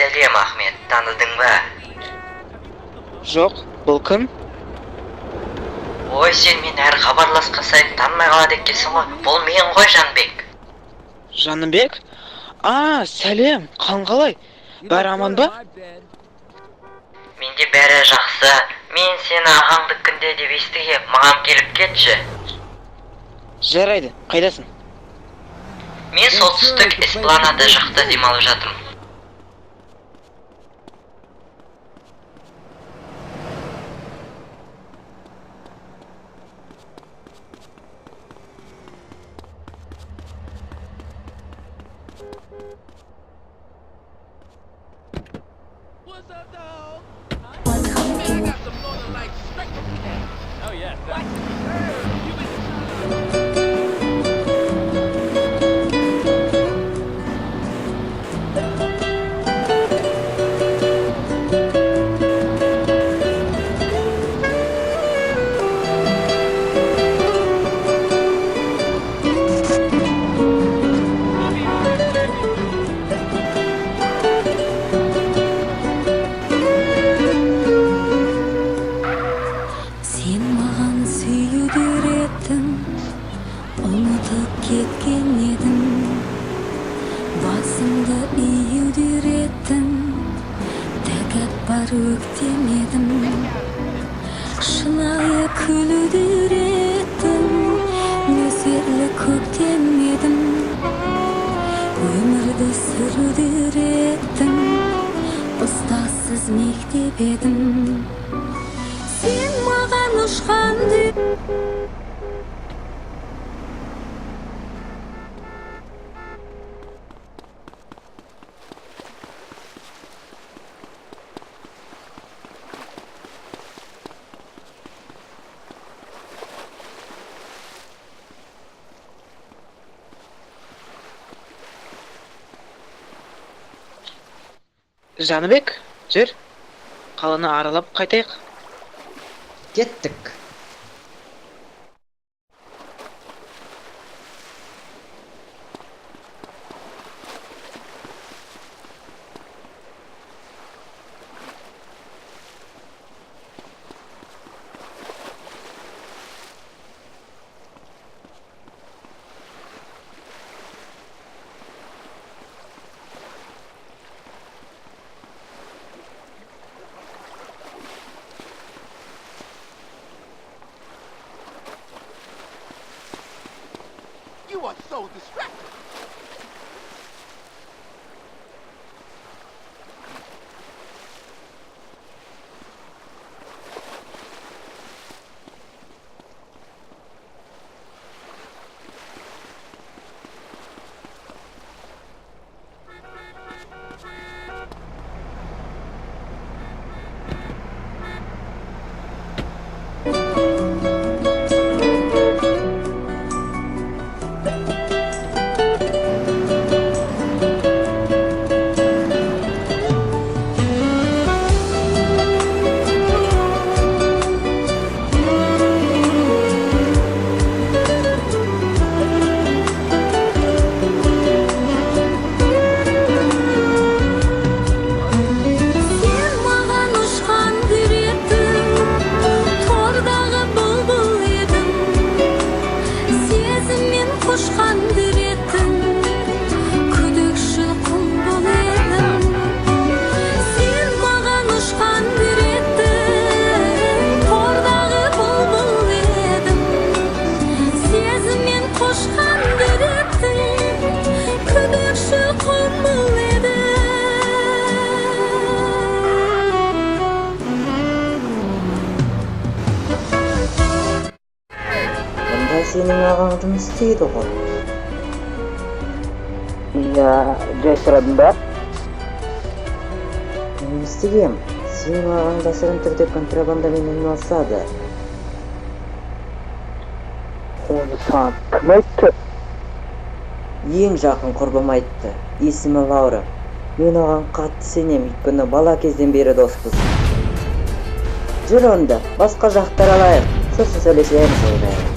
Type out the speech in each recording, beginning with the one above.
Сәлем, Ахмет, таныдың ба? Жоқ, бұл кім? Ой, сен мен әрі хабарласқа сайын танымай қалады екенсің ғой. Бұл мен ғой, Жанбек. Жанымбек? Сәлем, қалай? Бәрі аман ба? Менде бәрі жақсы. Мен сені ағаңды күнде деп естігем, маған келіп кетші. Жарайды, қайдасың? Мен солтүстік Эспланада жақта демалып жатырмын. Өктемедім, шынайы күлдіретін, нөсерлі көктемедім, өмірді сүрдіретін, ұстазсыз мектеп едім. Сен маған ұшқан Жаныбек, жүр. Қаланы аралап қайтайық. Кеттік. You are so distracted. Сенің ағаң жұмыс істейді ғой. Иә, жасырадың ба? Мен істегем. Сенің ағаң жасырын түрде контрабандамен айналысады. Оны саған кім айтты? Ең жақын құрбым айтты. Есімі Лаура. Мен оған қатты сенем, өйткені бала кезден бері доспыз. Жүр онда, басқа жақтар алайық. Сосын сөйлесеміз ойнайық.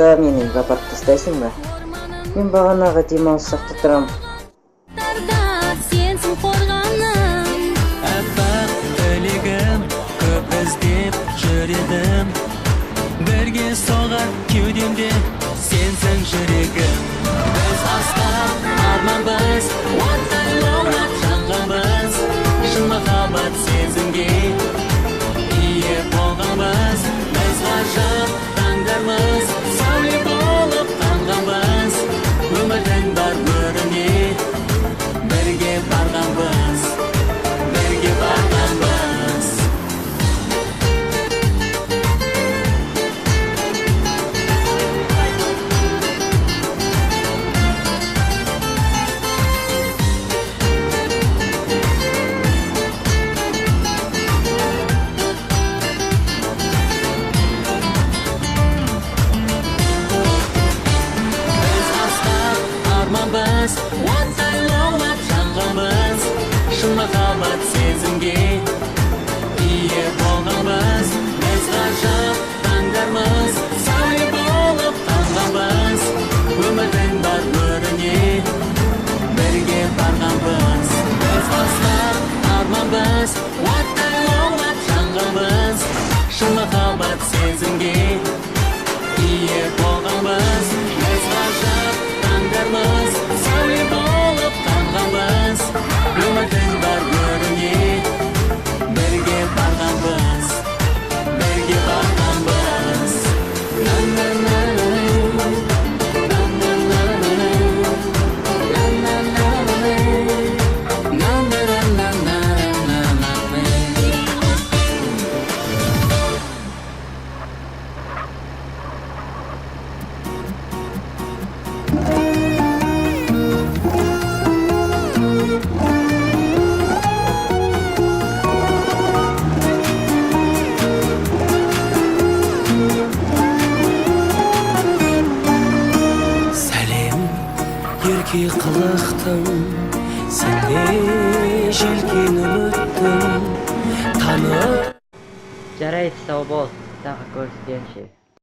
болбосо мени апарып тастайсыңбы? Мен баганагы дем алыш жакта турам. Darda sensin qorganim. Аппақ тілегім көп іздеп жүредім. Бірге соғар кеудемде сенсің жүрегім. Біз асқақ арманбыз, оттай лаулап жанғанбыз. Шын махаббат сезімге ие болғанбыз. Біз ғажап таңдармыз, сәуле болып қанғанбыз. Өмірдің бар бөріне бірге барғанбыз, бірге барғанбыз. Біз асқақ арманбыз, оттай лаулап жанғанбыз. Шын махаббат сезімге ие болғанбыз. Біз ғажап таңдармыз, сәуле болып қанғанбыз. Өмірдің бар бөріне бірге барғанбыз. Біз асқақ арманбыз, оттай лаулап жанғанбыз. Шын махаббат сезімге ие болғанбыз. Біз ғажап таңдармыз, сәуле болып қанғанбыз. Өмірдің бар бөріне бірге барғанбыз, бірге барғанбыз. Сәлем, ерке қылықтың, сенде желкен үміттің таны. Жарайды, сау бол. Тағы көріскенше.